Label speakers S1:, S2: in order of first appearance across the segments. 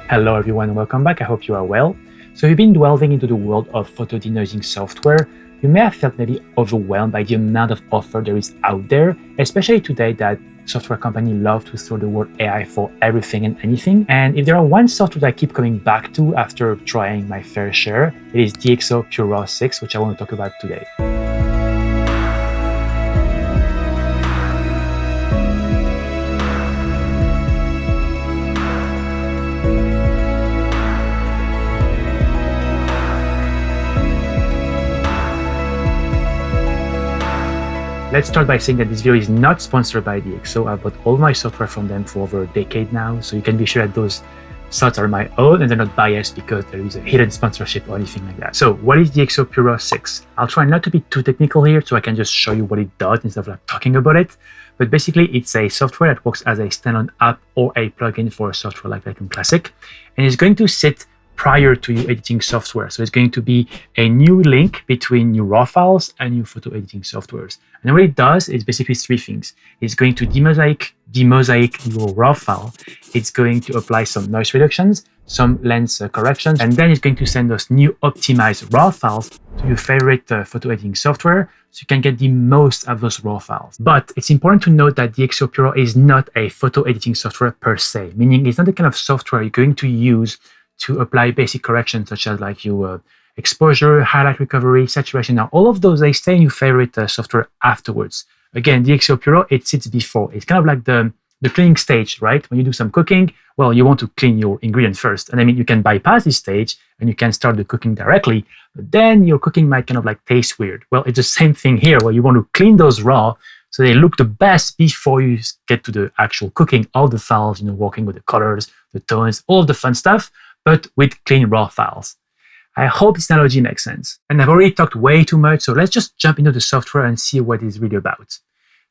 S1: Hello everyone, welcome back. I hope you are well. So if you've been delving into the world of photo denoising software, you may have felt maybe overwhelmed by the amount of offer there is out there, especially today that software companies love to throw the word AI for everything and anything. And if there are one software that I keep coming back to after trying my fair share, it is DxO PureRAW 6, which I want to talk about today. Let's start by saying that this video is not sponsored by DxO. I've bought all my software from them for over a decade now, so you can be sure that those thoughts are my own and they're not biased because there is a hidden sponsorship or anything like that. So what is DxO PureRAW 6? I'll try not to be too technical here so I can just show you what it does instead of like talking about it. But basically it's a software that works as a standalone app or a plugin for a software like Lightroom Classic, and it's going to sit prior to your editing software. So it's going to be a new link between your RAW files and your photo editing softwares. And what it does is basically three things. It's going to demosaic your RAW file. It's going to apply some noise reductions, some lens corrections, and then it's going to send us new optimized RAW files to your favorite photo editing software so you can get the most of those RAW files. But it's important to note that DxO PureRAW is not a photo editing software per se, meaning it's not the kind of software you're going to use to apply basic corrections such as like your exposure, highlight recovery, saturation. Now, all of those, they stay in your favorite software afterwards. Again, DxO PureRAW, it sits before. It's kind of like the cleaning stage, right? When you do some cooking, well, you want to clean your ingredients first. And I mean, you can bypass this stage and you can start the cooking directly, but then your cooking might kind of like taste weird. Well, it's the same thing here where you want to clean those raw so they look the best before you get to the actual cooking of the files, working with the colors, the tones, all of the fun stuff, but with clean raw files. I hope this analogy makes sense. And I've already talked way too much, so let's just jump into the software and see what it's really about.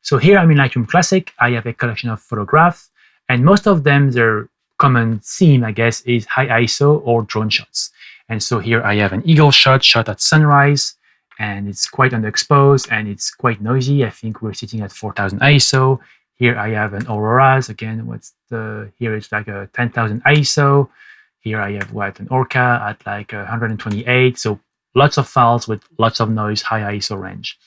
S1: So here I'm in Lightroom Classic. I have a collection of photographs, and most of them, their common theme, I guess, is high ISO or drone shots. And so here I have an eagle shot at sunrise, and it's quite underexposed and it's quite noisy. I think we're sitting at 4000 ISO. Here I have an Aurora's, again, here it's like a 10,000 ISO. Here I have an Orca at like 128. So lots of files with lots of noise, high ISO range.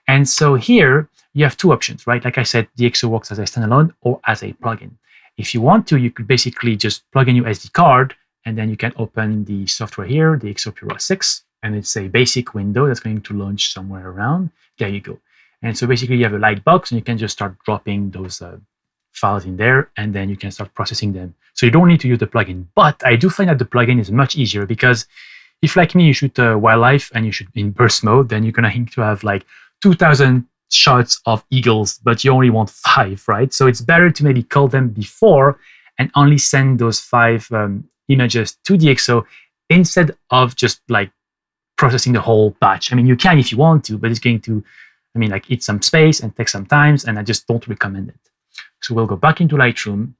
S1: And so here you have two options, right? Like I said, DxO works as a standalone or as a plugin. If you want to, you could basically just plug in your SD card and then you can open the software here, DxO PureRAW 6, and it's a basic window that's going to launch somewhere around. There you go. And so basically you have a light box and you can just start dropping those files in there, and then you can start processing them. So you don't need to use the plugin. But I do find that the plugin is much easier because if, like me, you shoot wildlife and you shoot in burst mode, then you're going to need to have like 2000 shots of eagles, but you only want 5, right? So it's better to maybe call them before and only send those 5 images to DxO instead of just like processing the whole batch. I mean, you can if you want to, but it's going to, eat some space and take some time, and I just don't recommend it. So we'll go back into Lightroom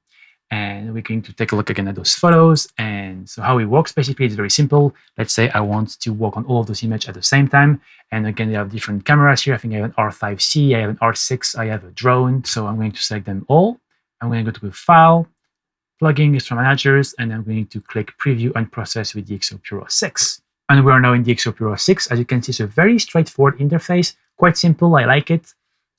S1: and we're going to take a look again at those photos. And so how it works basically is very simple. Let's say I want to work on all of those images at the same time. And again, they have different cameras here. I think I have an R5C, I have an R6, I have a drone. So I'm going to select them all. I'm going to go to File, Plugin, Extra Managers, and I'm going to click Preview and Process with DxO PureRAW 6. And we are now in DxO PureRAW 6. As you can see, it's a very straightforward interface, quite simple. I like it.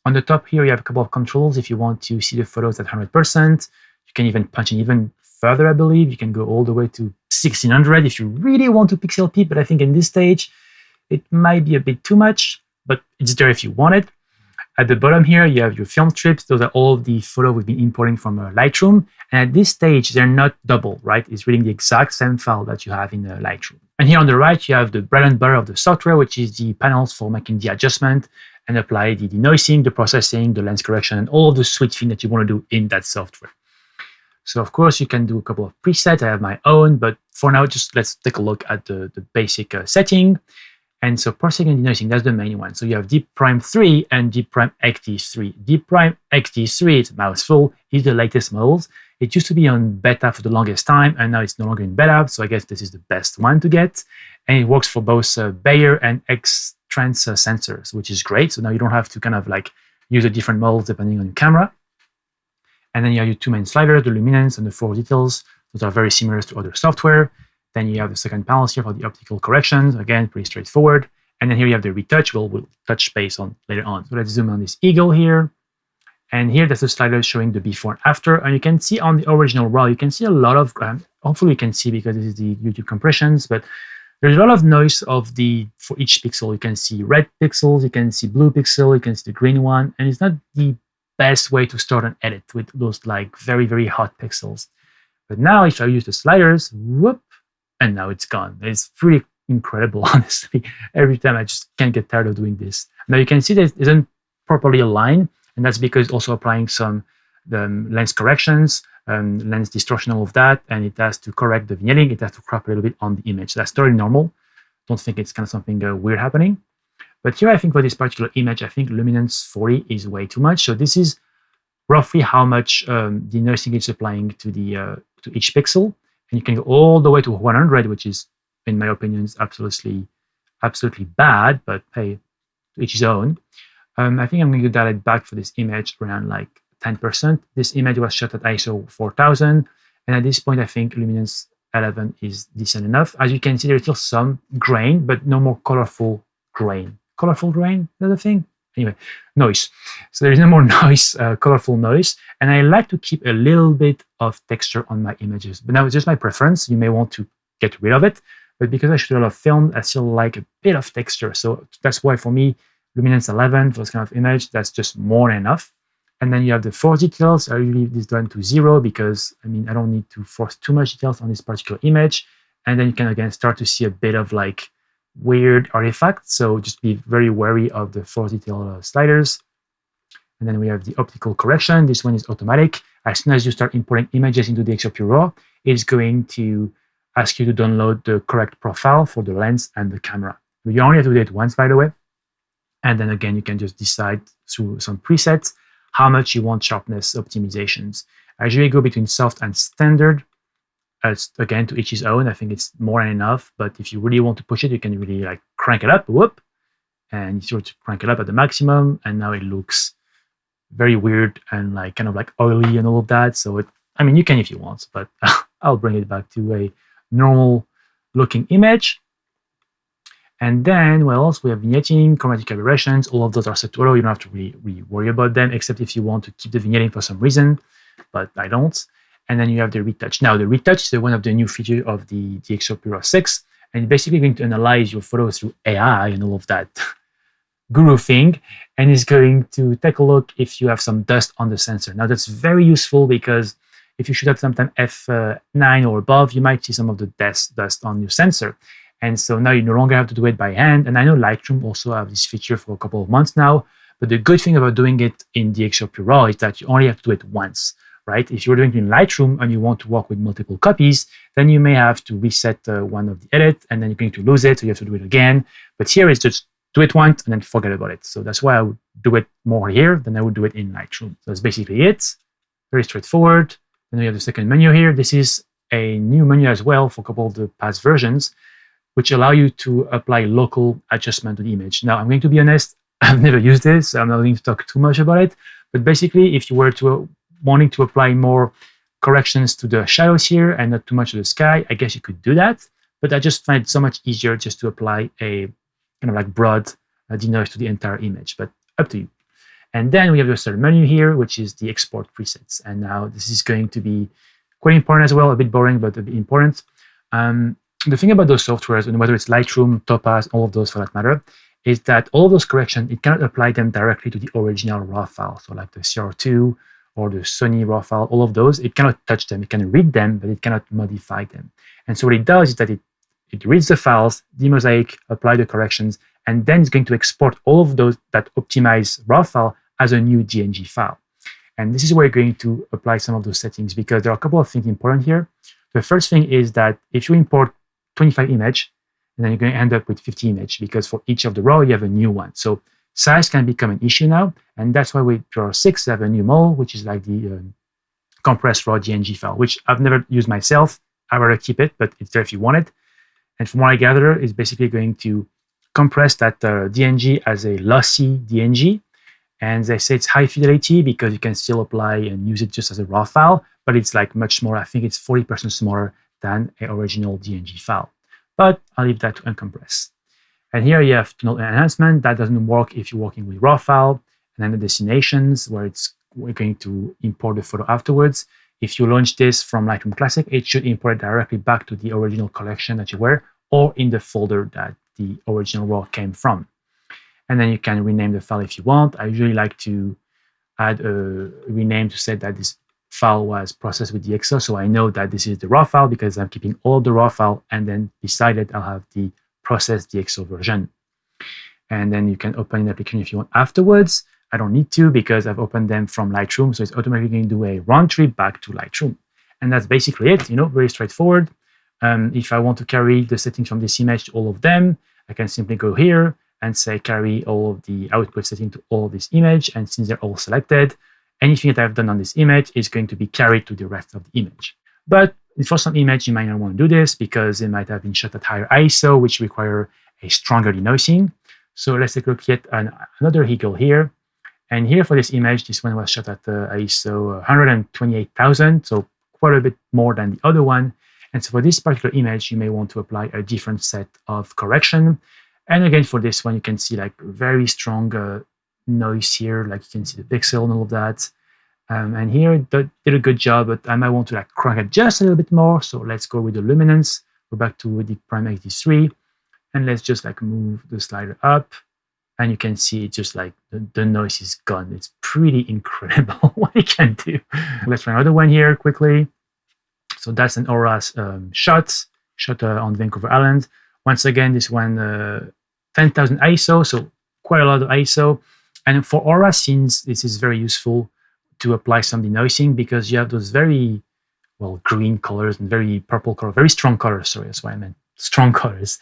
S1: On the top here, you have a couple of controls if you want to see the photos at 100%. You can even punch in even further, I believe. You can go all the way to 1600 if you really want to pixel peep, but I think in this stage, it might be a bit too much, but it's there if you want it. At the bottom here, you have your film strips. Those are all of the photos we've been importing from Lightroom. And at this stage, they're not double, right? It's reading the exact same file that you have in Lightroom. And here on the right, you have the bread and butter of the software, which is the panels for making the adjustment and apply the denoising, the processing, the lens correction, and all of the sweet things that you want to do in that software. So of course, you can do a couple of presets. I have my own, but for now, just let's take a look at the basic setting. And so parsing and denoising, that's the main one. So you have DeepPRIME 3 and DeepPRIME XD3. DeepPRIME XD3, it's a mouthful, is the latest models. It used to be on beta for the longest time, and now it's no longer in beta, so I guess this is the best one to get. And it works for both Bayer and X-Trans sensors, which is great. So now you don't have to kind of like use the different models depending on your camera. And then you have your two main sliders, the luminance and the force details. Those are very similar to other software. Then you have the second panel here for the optical corrections. Again, pretty straightforward. And then here you have the retouch. We'll touch base on later on. So let's zoom on this eagle here. And here, that's the slider showing the before and after. And you can see on the original RAW, you can see a lot of, hopefully you can see because this is the YouTube compressions, but there's a lot of noise for each pixel. You can see red pixels, you can see blue pixel, you can see the green one. And it's not the best way to start an edit with those like very, very hot pixels. But now if I use the sliders, whoop, and now it's gone. It's pretty incredible, honestly. Every time I just can't get tired of doing this. Now you can see that it isn't properly aligned, and that's because also applying some lens corrections, lens distortion, all of that, and it has to correct the vignetting. It has to crop a little bit on the image. That's totally normal. Don't think it's kind of something weird happening. But here, I think for this particular image, I think luminance 40 is way too much. So this is roughly how much denoising it's applying to to each pixel. And you can go all the way to 100, which is, in my opinion, is absolutely bad. But hey, to each his own. I think I'm going to dial it back for this image around like 10%. This image was shot at ISO 4000. And at this point, I think luminance 11 is decent enough. As you can see, there's still some grain, but no more colorful grain. Colorful grain, is that a thing? Anyway, noise. So there is no more noise, colorful noise. And I like to keep a little bit of texture on my images. But now it's just my preference. You may want to get rid of it. But because I shoot a lot of film, I still like a bit of texture. So that's why for me, luminance 11 for this kind of image, that's just more than enough. And then you have the force details. I leave this down to 0 because, I mean, I don't need to force too much details on this particular image. And then you can, again, start to see a bit of like weird artifacts. So just be very wary of the force detail sliders. And then we have the optical correction. This one is automatic. As soon as you start importing images into DxO PureRAW, it's going to ask you to download the correct profile for the lens and the camera. You only have to do it once, by the way. And then again, you can just decide through some presets how much you want sharpness optimizations. I usually go between soft and standard. Again, to each his own. I think it's more than enough. But if you really want to push it, you can really like crank it up, whoop, and you sort of crank it up at the maximum. And now it looks very weird and like kind of like oily and all of that. So I mean, you can if you want, but I'll bring it back to a normal looking image. And then what else? We have vignetting, chromatic aberrations. All of those are set to auto. You don't have to really worry about them, except if you want to keep the vignetting for some reason, but I don't. And then you have the retouch. Now, the retouch is one of the new features of the DxO PureRAW 6, and it's basically going to analyze your photos through AI and all of that guru thing, and it's going to take a look if you have some dust on the sensor. Now, that's very useful because if you shoot at sometime f9 or above, you might see some of the dust on your sensor. And so now you no longer have to do it by hand. And I know Lightroom also have this feature for a couple of months now. But the good thing about doing it in DxO PureRAW is that you only have to do it once, right? If you're doing it in Lightroom and you want to work with multiple copies, then you may have to reset one of the edit, and then you're going to lose it, so you have to do it again. But here it's just do it once and then forget about it. So that's why I would do it more here than I would do it in Lightroom. So that's basically it. Very straightforward. Then we have the second menu here. This is a new menu as well for a couple of the past versions, which allow you to apply local adjustment to the image. Now, I'm going to be honest, I've never used this, so I'm not going to talk too much about it. But basically, if you were to wanting to apply more corrections to the shadows here and not too much to the sky, I guess you could do that. But I just find it so much easier just to apply a kind of like broad denoise to the entire image, but up to you. And then we have the third menu here, which is the export presets. And now this is going to be quite important as well, a bit boring, but a bit important. The thing about those softwares, and whether it's Lightroom, Topaz, all of those for that matter, is that all of those corrections, it cannot apply them directly to the original RAW file. So like the CR2 or the Sony RAW file, all of those, it cannot touch them. It can read them, but it cannot modify them. And so what it does is that it reads the files, demosaic, apply the corrections, and then it's going to export all of those that optimize RAW file as a new DNG file. And this is where you're going to apply some of those settings, because there are a couple of things important here. The first thing is that if you import 25 image, and then you're going to end up with 50 images because for each of the raw, you have a new one. So size can become an issue now, and that's why with PureRAW 6, I have a new model, which is like the compressed raw DNG file, which I've never used myself. I'd rather keep it, but it's there if you want it. And from what I gather, it's basically going to compress that DNG as a lossy DNG. And they say it's high fidelity because you can still apply and use it just as a raw file, but it's like much smaller. I think it's 40% smaller than an original DNG file. But I'll leave that to uncompress. And here you have tonal enhancement. That doesn't work if you're working with raw file. And then the destinations, where we're going to import the photo afterwards. If you launch this from Lightroom Classic, it should import it directly back to the original collection that you were, or in the folder that the original RAW came from. And then you can rename the file if you want. I usually like to add a rename to say that this file was processed with DxO, so I know that this is the raw file because I'm keeping all of the raw file, and then beside it, I'll have the processed DxO version. And then you can open the application if you want afterwards. I don't need to because I've opened them from Lightroom, so it's automatically going to do a round trip back to Lightroom. And that's basically it, very straightforward. If I want to carry the settings from this image to all of them, I can simply go here and say carry all of the output settings to all of this image. And since they're all selected, anything that I've done on this image is going to be carried to the rest of the image. But for some image, you might not want to do this because it might have been shot at higher ISO, which require a stronger denoising. So let's take a look at another eagle here. And here for this image, this one was shot at ISO 128,000, so quite a bit more than the other one. And so for this particular image, you may want to apply a different set of correction. And again, for this one, you can see like very strong noise here, like you can see the pixel and all of that. And here it did a good job, but I might want to like crank it just a little bit more. So let's go with the luminance, go back to DeepPRIME XD3, and let's just like move the slider up. And you can see it's just like the noise is gone. It's pretty incredible what it can do. Let's try another one here quickly. So that's an Aurora shot on Vancouver Island. Once again, this one 10,000 ISO, so quite a lot of ISO. And for Aurora scenes, this is very useful to apply some denoising because you have those very, green colors and very purple color, very strong colors. Sorry, that's what I meant, strong colors.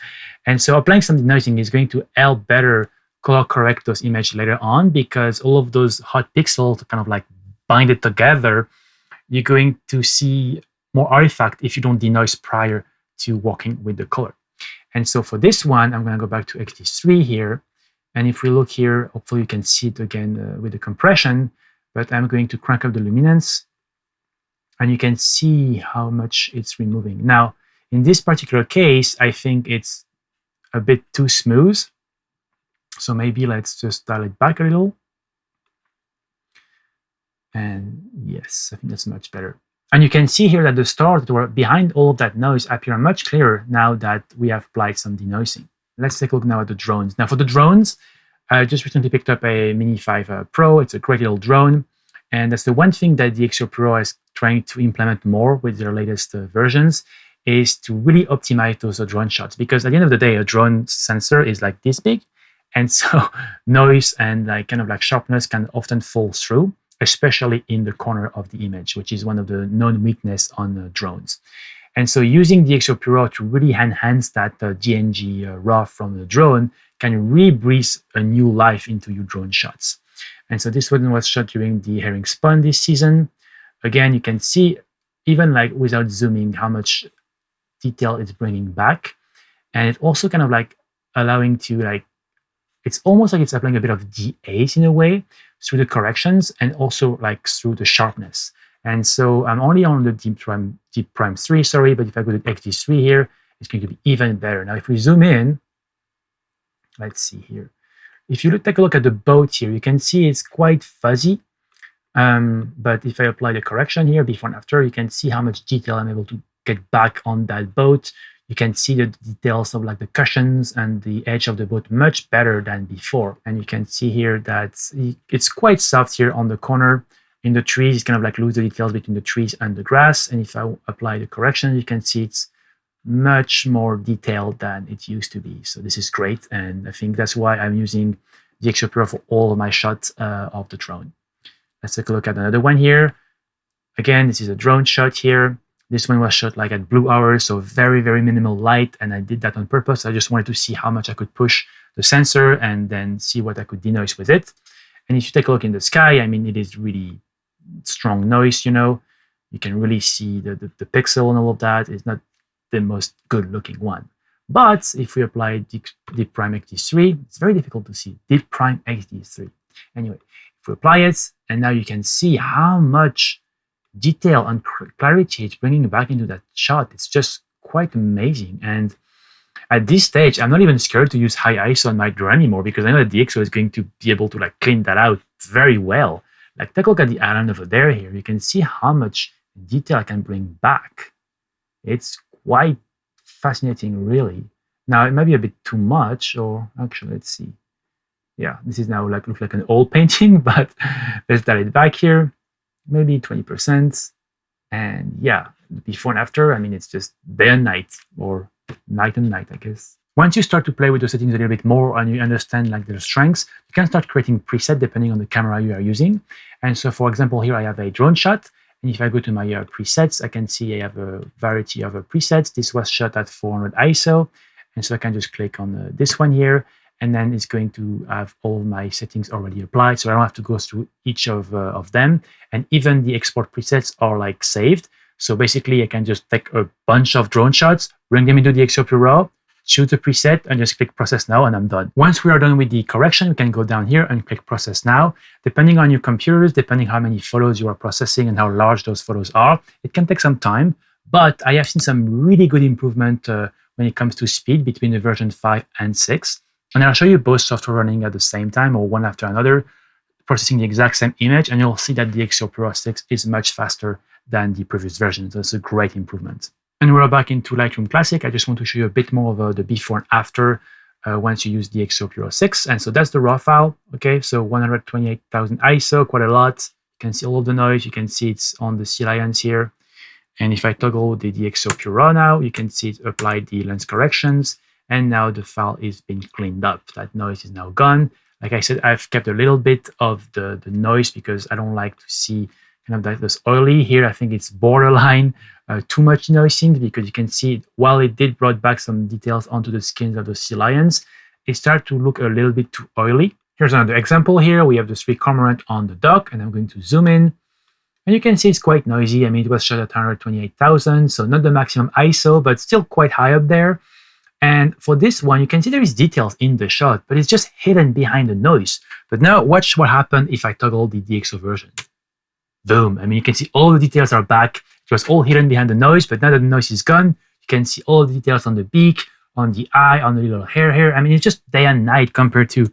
S1: And so applying some denoising is going to help better color correct those images later on because all of those hot pixels kind of like bind it together. You're going to see more artifact if you don't denoise prior to working with the color. And so for this one, I'm going to go back to XD3 here. And if we look here, hopefully you can see it again with the compression, but I'm going to crank up the luminance and you can see how much it's removing. Now, in this particular case, I think it's a bit too smooth. So maybe let's just dial it back a little. And yes, I think that's much better. And you can see here that the stars that were behind all of that noise appear much clearer now that we have applied some denoising. Let's take a look now at the drones. Now for the drones, I just recently picked up a Mini 5 Pro. It's a great little drone. And that's the one thing that DxO PureRAW is trying to implement more with their latest versions is to really optimize those drone shots. Because at the end of the day, a drone sensor is like this big. And so noise and kind of sharpness can often fall through, especially in the corner of the image, which is one of the known weaknesses on drones. And so using DxO PureRAW to really enhance that DNG RAW from the drone can really breathe a new life into your drone shots. And so this one was shot during the herring spawn this season. Again, you can see even without zooming how much detail it's bringing back. And it also kind of allowing to it's almost like it's applying a bit of de-haze in a way through the corrections and also through the sharpness. And so I'm only on the DeepPRIME 3, sorry, but if I go to XD3 here, it's going to be even better. Now, if we zoom in, let's see here. If you take a look at the boat here, you can see it's quite fuzzy. But if I apply the correction here, before and after, you can see how much detail I'm able to get back on that boat. You can see the details of the cushions and the edge of the boat much better than before. And you can see here that it's quite soft here on the corner. In the trees, it's kind of lose the details between the trees and the grass. And if I apply the correction, you can see it's much more detailed than it used to be. So this is great. And I think that's why I'm using DxO PureRAW for all of my shots of the drone. Let's take a look at another one here. Again, this is a drone shot here. This one was shot like at blue hours, so very, very minimal light. And I did that on purpose. I just wanted to see how much I could push the sensor and then see what I could denoise with it. And if you take a look in the sky, I mean, it is really strong noise, you know. You can really see the pixel and all of that. It's not the most good looking one. But if we apply DeepPRIME XD3, it's very difficult to see. DeepPRIME XD3. Anyway, if we apply it, and now you can see how much detail and clarity it's bringing back into that shot. It's just quite amazing. And at this stage, I'm not even scared to use high ISO on my drone anymore, because I know that DxO is going to be able to like clean that out very well. Like, take a look at the island over there here. You can see how much detail I can bring back. It's quite fascinating, really. Now, it might be a bit too much, or actually, let's see. Yeah, this is now like look like an old painting, but let's dial it back here. Maybe 20%. And yeah, before and after, I mean, it's just day and night, or night and night, I guess. Once you start to play with the settings a little bit more and you understand like their strengths, you can start creating presets depending on the camera you are using. And so, for example, here I have a drone shot. And if I go to my presets, I can see I have a variety of presets. This was shot at 400 ISO. And so I can just click on this one here. And then it's going to have all my settings already applied. So I don't have to go through each of them. And even the export presets are like saved. So basically, I can just take a bunch of drone shots, bring them into DxO PureRAW, choose the preset, and just click Process Now, and I'm done. Once we are done with the correction, we can go down here and click Process Now. Depending on your computers, depending how many photos you are processing and how large those photos are, it can take some time. But I have seen some really good improvement when it comes to speed between the version 5 and 6. And I'll show you both software running at the same time or one after another, processing the exact same image, and you'll see that the DxO PureRAW 6 is much faster than the previous version. So it's a great improvement. And we're back into Lightroom Classic. I just want to show you a bit more of the before and after once you use the DxO PureRAW 6. And so that's the raw file. Okay, so 128,000 ISO, quite a lot. You can see all of the noise. You can see it's on the sea lions here. And if I toggle the DxO PureRAW now, you can see it applied the lens corrections. And now the file is being cleaned up. That noise is now gone. Like I said, I've kept a little bit of the noise because I don't like to see kind of this oily here. I think it's borderline too much noising, because you can see while it did brought back some details onto the skins of the sea lions, it started to look a little bit too oily. Here's another example here. We have the 3 cormorant on the dock, and I'm going to zoom in. And you can see it's quite noisy. I mean, it was shot at 128,000, so not the maximum ISO, but still quite high up there. And for this one, you can see there is details in the shot, but it's just hidden behind the noise. But now watch what happened if I toggle the DxO version. Boom. I mean, you can see all the details are back. It was all hidden behind the noise, but now that the noise is gone, you can see all the details on the beak, on the eye, on the little hair here. I mean, it's just day and night compared to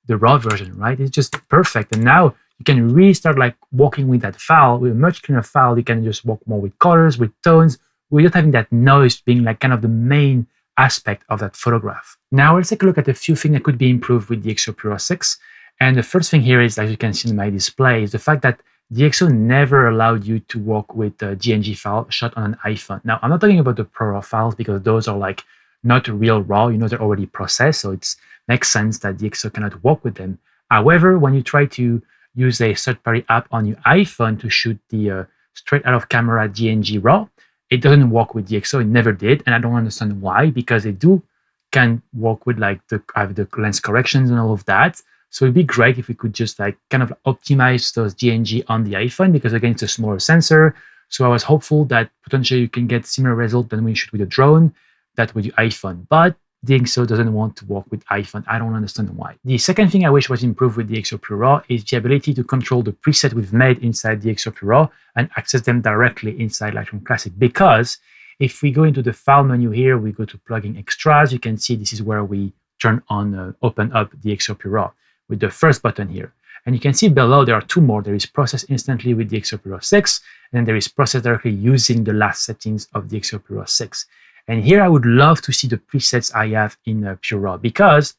S1: the raw version, right? It's just perfect. And now you can really start like walking with that file. With a much cleaner file, you can just walk more with colors, with tones, without having that noise being like kind of the main aspect of that photograph. Now let's take a look at a few things that could be improved with DxO PureRAW 6. And the first thing here is, as you can see in my display, is the fact that DxO never allowed you to work with a GNG file shot on an iPhone. Now, I'm not talking about the ProRAW files, because those are like not real RAW, you know, they're already processed, so it makes sense that DxO cannot work with them. However, when you try to use a third-party app on your iPhone to shoot the straight out of camera GNG RAW, it doesn't work with DxO. It never did, and I don't understand why, because they can work with like the lens corrections and all of that. So it'd be great if we could just like kind of optimize those GNG on the iPhone, because again, it's a smaller sensor. So I was hopeful that potentially you can get similar result than when you shoot with a drone, that with your iPhone. But DxO doesn't want to work with iPhone. I don't understand why. The second thing I wish was improved with DxO PureRAW is the ability to control the preset we've made inside DxO PureRAW and access them directly inside Lightroom Classic. Because if we go into the file menu here, we go to plugin extras, you can see this is where we turn on, open up DxO PureRAW with the first button here. And you can see below there are 2 more. There is process instantly with DxO PureRAW 6, and then there is process directly using the last settings of DxO PureRAW 6. And here I would love to see the presets I have in PureRAW, because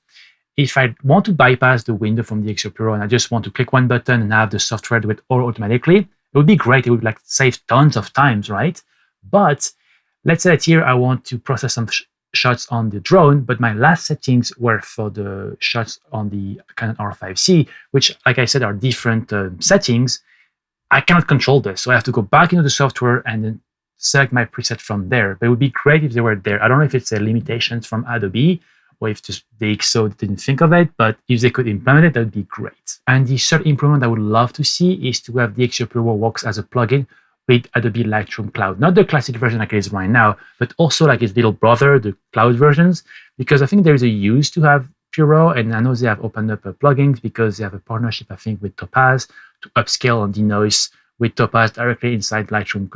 S1: if I want to bypass the window from DxO PureRAW and I just want to click one button and have the software do it all automatically, it would be great. It would like save tons of times, right? But let's say that here I want to process some shots on the drone, but my last settings were for the shots on the Canon R5C, which, like I said, are different settings. I cannot control this, so I have to go back into the software and then select my preset from there. But it would be great if they were there. I don't know if it's a limitation from Adobe or if just DxO didn't think of it, but if they could implement it, that would be great. And the third improvement I would love to see is to have DxO PureRAW works as a plugin with Adobe Lightroom Cloud. Not the classic version like it is right now, but also like its little brother, the cloud versions, because I think there is a use to have PureRAW, and I know they have opened up plugins because they have a partnership, I think, with Topaz to upscale on the noise with Topaz directly inside Lightroom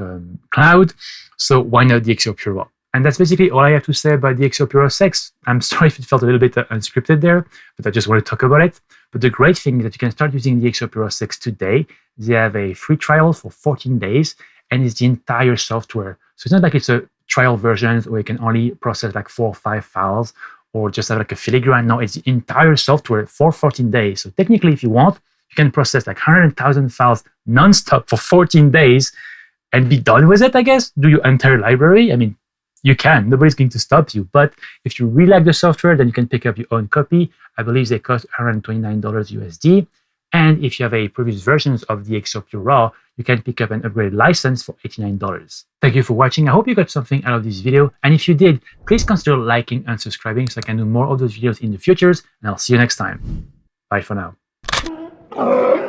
S1: Cloud. So why not DxO PureRAW? And that's basically all I have to say about DxO PureRAW 6. I'm sorry if it felt a little bit unscripted there, but I just want to talk about it. But the great thing is that you can start using DxO PureRAW 6 today. They have a free trial for 14 days, and it's the entire software. So it's not like it's a trial version where you can only process like 4 or 5 files or just have like a filigrane. No, it's the entire software for 14 days. So technically, if you want, you can process like 100,000 files nonstop for 14 days and be done with it, I guess. Do your entire library. I mean, you can. Nobody's going to stop you. But if you really like the software, then you can pick up your own copy. I believe they cost $129 USD. And if you have a previous versions of DxO PureRAW, you can pick up an upgraded license for $89. Thank you for watching. I hope you got something out of this video. And if you did, please consider liking and subscribing so I can do more of those videos in the future. And I'll see you next time. Bye for now.